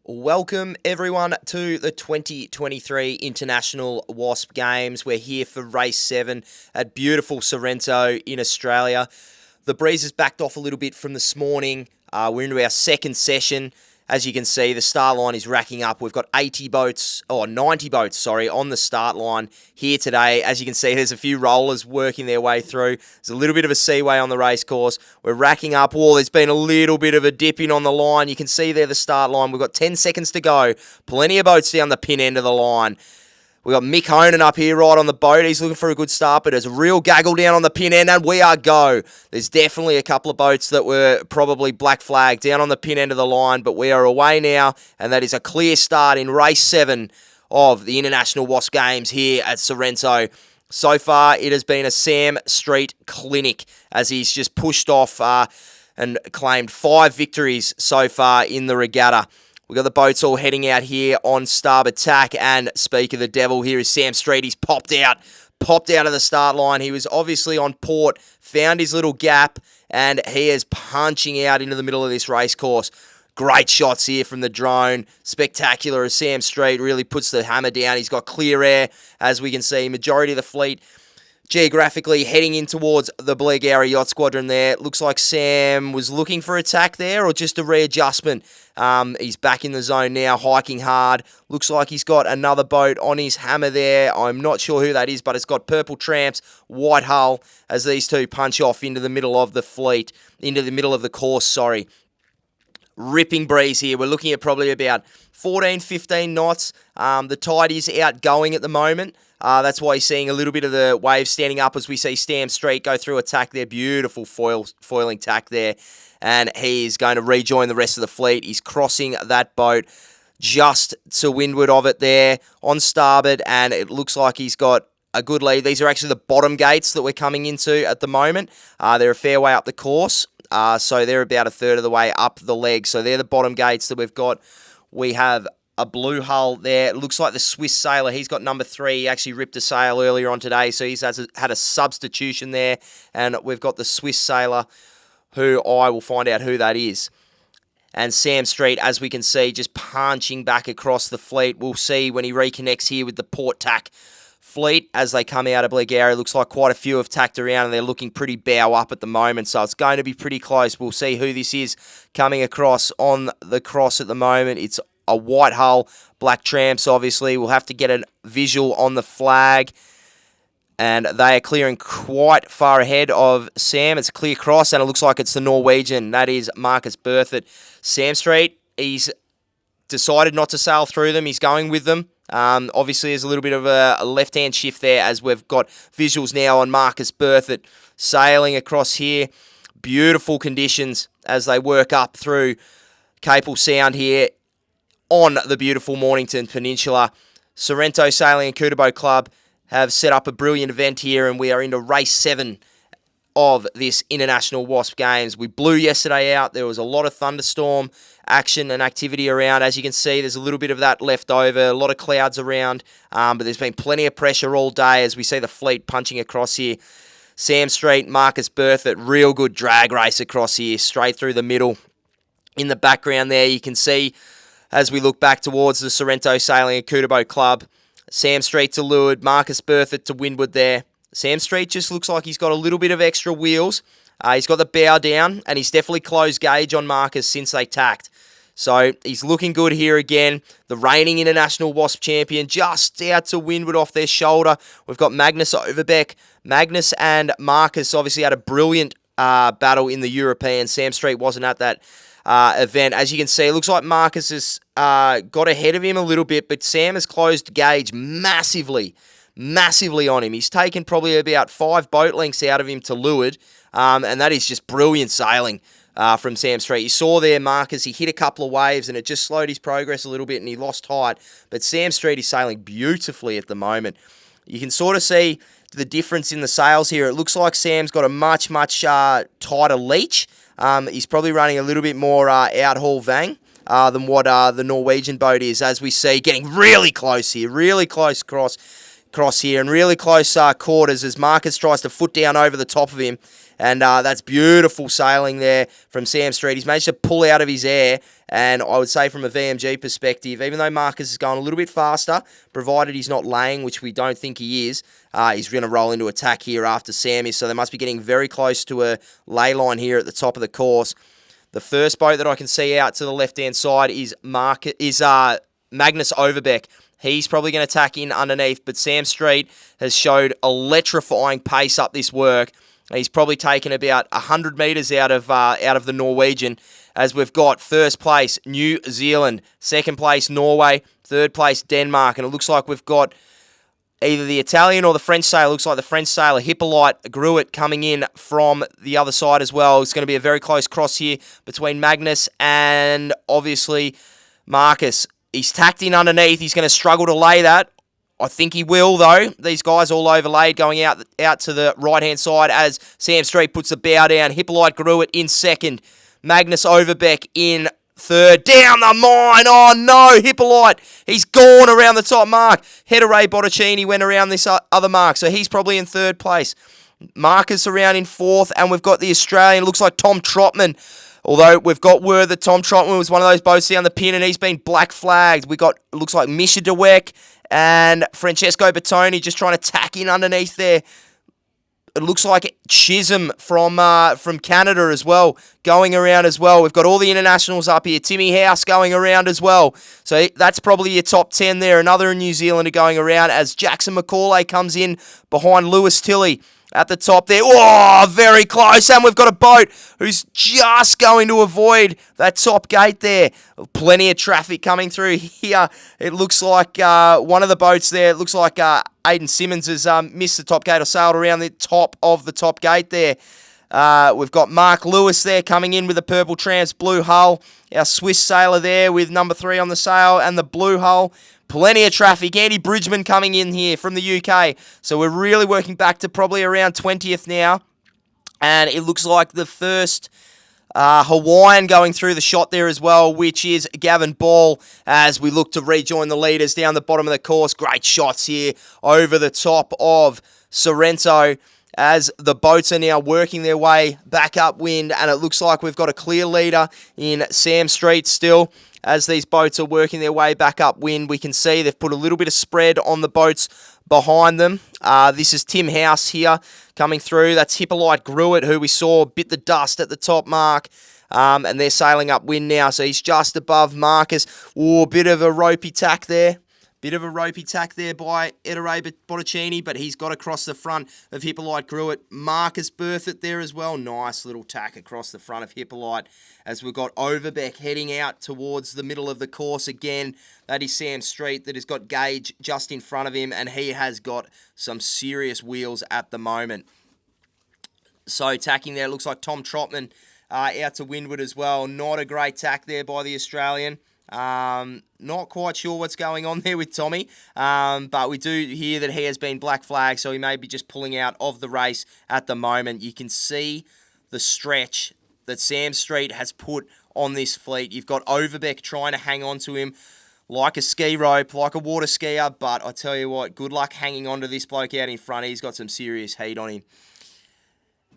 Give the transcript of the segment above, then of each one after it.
Welcome everyone to the 2023 International WASP Games. We're here for race 7 at beautiful Sorrento in Australia. The breeze has backed off a little bit from this morning. We're into our second session. As you can see, the start line is racking up. We've got 90 boats on the start line here today. As you can see, there's a few rollers working their way through. There's a little bit of a seaway on the race course. We're racking up. There's been a little bit of a dip in on the line. You can see there the start line. We've got 10 seconds to go. Plenty of boats down the pin end of the line. We've got Mick Honan up here right on the boat. He's looking for a good start, but there's a real gaggle down on the pin end, and we are go. There's definitely a couple of boats that were probably black flag down on the pin end of the line, but we are away now, and that is a clear start in race 7 of the International WASP Games here at Sorrento. So far, it has been a Sam Street clinic as he's just pushed off and claimed 5 victories so far in the regatta. We've got the boats all heading out here on starboard tack, and speak of the devil, here is Sam Street. He's popped out of the start line. He was obviously on port, found his little gap, and he is punching out into the middle of this race course. Great shots here from the drone. Spectacular as Sam Street really puts the hammer down. He's got clear air, as we can see. Majority of the fleet geographically heading in towards the Blegaria Yacht Squadron there. Looks like Sam was looking for attack there or just a readjustment. He's back in the zone now, hiking hard. Looks like he's got another boat on his hammer there. I'm not sure who that is, but it's got purple tramps, white hull, as these two punch off into the middle of the fleet, into the middle of the course, sorry. Ripping breeze here. We're looking at probably about 14, 15 knots. The tide is outgoing at the moment. That's why you're seeing a little bit of the waves standing up as we see Sam Street go through attack there. Beautiful foiling tack there. And he is going to rejoin the rest of the fleet. He's crossing that boat just to windward of it there on starboard. And it looks like he's got a good lead. These are actually the bottom gates that we're coming into at the moment. They're a fair way up the course. So they're about a third of the way up the leg. So they're the bottom gates that we've got. We have a blue hull there. It looks like the Swiss sailor. He's got number 3. He actually ripped a sail earlier on today, so he's had a substitution there. And we've got the Swiss sailor, who I will find out who that is. And Sam Street, as we can see, just punching back across the fleet. We'll see when he reconnects here with the port tack fleet as they come out of Blegaria. Looks like quite a few have tacked around and they're looking pretty bow up at the moment, so it's going to be pretty close. We'll see who this is coming across on the cross at the moment. It's a white hull, black tramps obviously. We'll have to get a visual on the flag, and they are clearing quite far ahead of Sam. It's a clear cross, and it looks like it's the Norwegian. That is Marc Ablett. Sam Street, he's decided not to sail through them. He's going with them. Obviously, there's a little bit of a left-hand shift there as we've got visuals now on Marc Ablett sailing across here. Beautiful conditions as they work up through Capel Sound here on the beautiful Mornington Peninsula. Sorrento Sailing and Couta Boat Club have set up a brilliant event here, and we are into race 7 of this International WASP Games. We blew yesterday out. There was a lot of thunderstorm action and activity around. As you can see, there's a little bit of that left over, a lot of clouds around, but there's been plenty of pressure all day as we see the fleet punching across here. Sam Street, Marc Ablett, real good drag race across here, straight through the middle. In the background there, you can see, as we look back towards the Sorrento Sailing and Couta Boat Club, Sam Street to leeward, Marc Ablett to windward there. Sam Street just looks like he's got a little bit of extra wheels. He's got the bow down, and he's definitely closed gauge on Marcus since they tacked. So he's looking good here again. The reigning International WASP champion just out to windward off their shoulder. We've got Magnus Overbeck. Magnus and Marcus obviously had a brilliant battle in the European. Sam Street wasn't at that event. As you can see, it looks like Marcus has got ahead of him a little bit, but Sam has closed gauge massively on him. He's taken probably about 5 boat lengths out of him to leeward, and that is just brilliant sailing from Sam Street. You saw there Marcus, he hit a couple of waves and it just slowed his progress a little bit and he lost height, but Sam Street is sailing beautifully at the moment. You can sort of see the difference in the sails here. It looks like Sam's got a much tighter leach. He's probably running a little bit more out-haul vang than what the Norwegian boat is, as we see, getting really close here, really close cross here, and really close quarters as Marcus tries to foot down over the top of him. And that's beautiful sailing there from Sam Street. He's managed to pull out of his air And I would say from a VMG perspective, even though Marcus is going a little bit faster, provided he's not laying, which we don't think he is, he's going to roll into attack here after Sam is. So they must be getting very close to a lay line here at the top of the course. The first boat that I can see out to the left-hand side is Magnus Overbeck. He's probably going to tack in underneath, but Sam Street has showed electrifying pace up this work. He's probably taken about 100 metres out of the Norwegian, as we've got first place New Zealand, second place Norway, third place Denmark, and it looks like we've got either the Italian or the French sailor. Looks like the French sailor Hippolyte Gruet coming in from the other side as well. It's going to be a very close cross here between Magnus and obviously Marcus. He's tacked in underneath. He's going to struggle to lay that. I think he will, though. These guys all overlaid going out to the right-hand side as Sam Street puts the bow down. Hippolyte Gruet in second. Magnus Overbeck in third. Down the mine. Oh, no. Hippolyte. He's gone around the top mark. Ray Botticini went around this other mark, so he's probably in third place. Marcus around in fourth, and we've got the Australian. Looks like Tom Trotman. Although we've got word that Tom Trotman was one of those boats down the pin and he's been black flagged. We got, looks like Misha DeWeck and Francesco Bertoni just trying to tack in underneath there. It looks like Chisholm from Canada as well, going around as well. We've got all the internationals up here. Timmy House going around as well. So that's probably your top 10 there. Another New Zealander going around as Jackson McCauley comes in behind Lewis Tilley. At the top there. Oh, very close. And we've got a boat who's just going to avoid that top gate there. Plenty of traffic coming through here. It looks like one of the boats there, it looks like Aidan Simmons has missed the top gate or sailed around the top of the top gate there. We've got Mark Lewis there coming in with the purple trams, blue hull. Our Swiss sailor there with number 3 on the sail and the blue hull. Plenty of traffic. Andy Bridgman coming in here from the UK. So we're really working back to probably around 20th now. And it looks like the first Hawaiian going through the shot there as well, which is Gavin Ball, as we look to rejoin the leaders down the bottom of the course. Great shots here over the top of Sorrento, as the boats are now working their way back upwind, and it looks like we've got a clear leader in Sam Street still. As these boats are working their way back upwind, we can see they've put a little bit of spread on the boats behind them. This is Tim House here coming through. That's Hippolyte Gruet, who we saw bit the dust at the top mark. And they're sailing upwind now, so he's just above Marcus. Ooh, bit of a ropey tack there. Bit of a ropey tack there by Ray Botticini, but he's got across the front of Hippolyte Gruet. Marcus Berthet there as well. Nice little tack across the front of Hippolyte, as we've got Overbeck heading out towards the middle of the course again. That is Sam Street that has got Gage just in front of him, and he has got some serious wheels at the moment. So tacking there, looks like Tom Trotman out to windward as well. Not a great tack there by the Australian. Not quite sure what's going on there with Tommy, but we do hear that he has been black flagged, so he may be just pulling out of the race at the moment. You can see the stretch that Sam Street has put on this fleet. You've got Overbeck trying to hang on to him like a ski rope, like a water skier, but I tell you what, good luck hanging on to this bloke out in front. He's got some serious heat on him.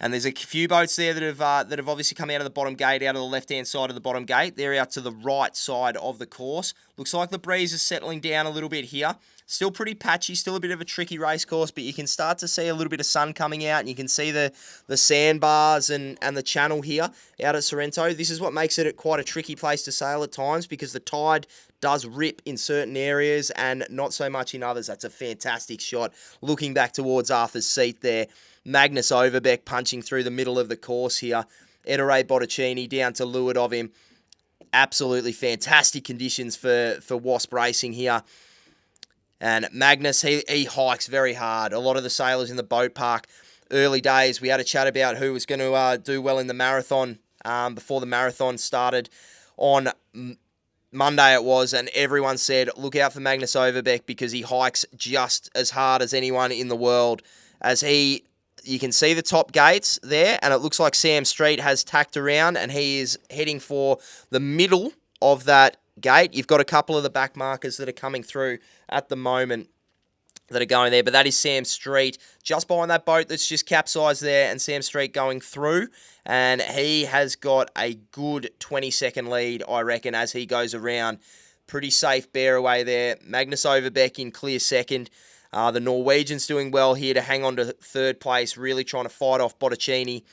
And there's a few boats there that have obviously come out of the bottom gate, out of the left-hand side of the bottom gate. They're out to the right side of the course. Looks like the breeze is settling down a little bit here. Still pretty patchy, still a bit of a tricky race course, but you can start to see a little bit of sun coming out, and you can see the sandbars and the channel here out at Sorrento. This is what makes it quite a tricky place to sail at times, because the tide does rip in certain areas and not so much in others. That's a fantastic shot. Looking back towards Arthur's Seat there. Magnus Overbeck punching through the middle of the course here. Ray Botticini down to leeward of him. Absolutely fantastic conditions for WASP racing here. And Magnus, he hikes very hard. A lot of the sailors in the boat park, early days, we had a chat about who was going to do well in the marathon before the marathon started on Monday it was, and everyone said, look out for Magnus Overbeck because he hikes just as hard as anyone in the world. As you can see the top gates there, and it looks like Sam Street has tacked around, and he is heading for the middle of that gate. You've got a couple of the back markers that are coming through at the moment. that are going there, but that is Sam Street just behind that boat that's just capsized there, and Sam Street going through, and he has got a good 20-second lead, I reckon, as he goes around. Pretty safe bear away there. Magnus Overbeck in clear second. The Norwegian's doing well here to hang on to third place, really trying to fight off Botticini,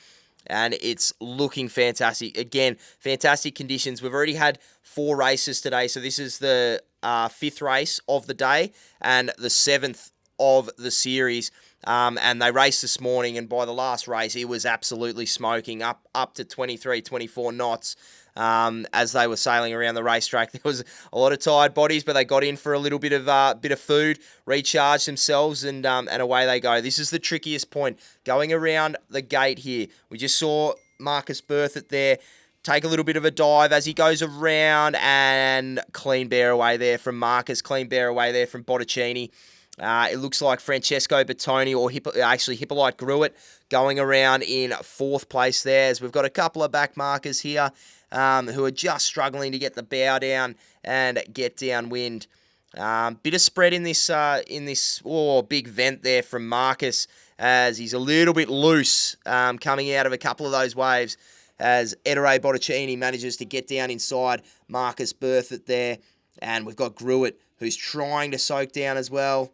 and it's looking fantastic. Again, fantastic conditions. We've already had 4 races today, so this is the 5th race of the day and the 7th of the series. And they raced this morning, and by the last race, it was absolutely smoking, up to 23, 24 knots. As they were sailing around the racetrack, there was a lot of tired bodies, but they got in for a little bit of food, recharged themselves, and away they go. This is the trickiest point, going around the gate here. We just saw Marcus Berthet there take a little bit of a dive as he goes around, and clean bear away there from Marcus, clean bear away there from Botticini. It looks like Francesco Bertoni, or Hippolyte Gruet, going around in 4th place there, as we've got a couple of back markers here who are just struggling to get the bow down and get downwind. Bit of spread in this big vent there from Marcus, as he's a little bit loose coming out of a couple of those waves, as Ettore Botticini manages to get down inside Marcus Berthet there, and we've got Gruet who's trying to soak down as well.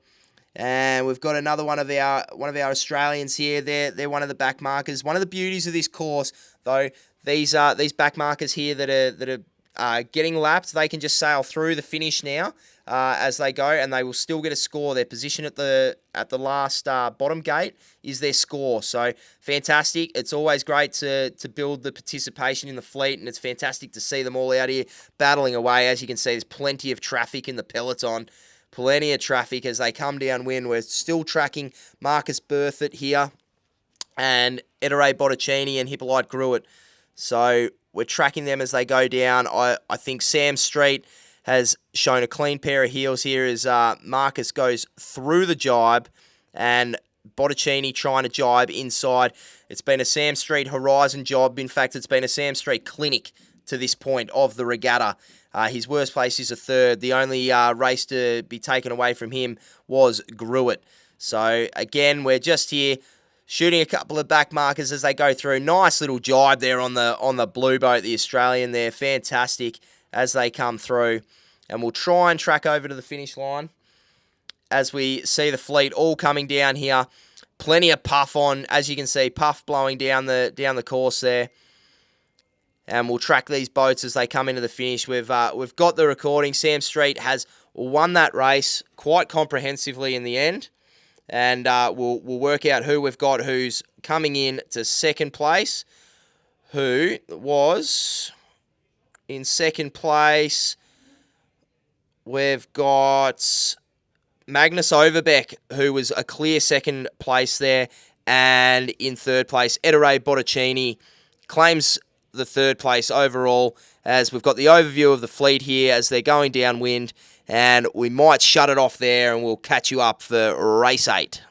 And we've got another one of our Australians here. They're one of the back markers. One of the beauties of this course, though, these back markers here that are getting lapped, they can just sail through the finish now as they go, and they will still get a score. Their position at the last bottom gate is their score. So fantastic. It's always great to build the participation in the fleet, and it's fantastic to see them all out here battling away. As you can see, there's plenty of traffic in the peloton. Plenty of traffic as they come downwind. We're still tracking Marcus Berthet here and Ettore Botticini and Hippolyte Gruet. So we're tracking them as they go down. I think Sam Street has shown a clean pair of heels here as Marcus goes through the jibe, and Botticini trying to jibe inside. It's been a Sam Street horizon job. In fact, it's been a Sam Street clinic to this point of the regatta. His worst place is a 3rd. The only race to be taken away from him was Gruet. So, again, we're just here shooting a couple of back markers as they go through. Nice little jibe there on the blue boat, the Australian there. Fantastic as they come through. And we'll try and track over to the finish line as we see the fleet all coming down here. Plenty of puff on, as you can see, puff blowing down the course there. And we'll track these boats as they come into the finish. We've got the recording. Sam Street has won that race quite comprehensively in the end. And we'll work out who we've got who's coming in to 2nd place. Who was in 2nd place? We've got Magnus Overbeck, who was a clear 2nd place there. And in 3rd place, Ettore Botticini claims the 3rd place overall, as we've got the overview of the fleet here as they're going downwind, and we might shut it off there and we'll catch you up for race 8.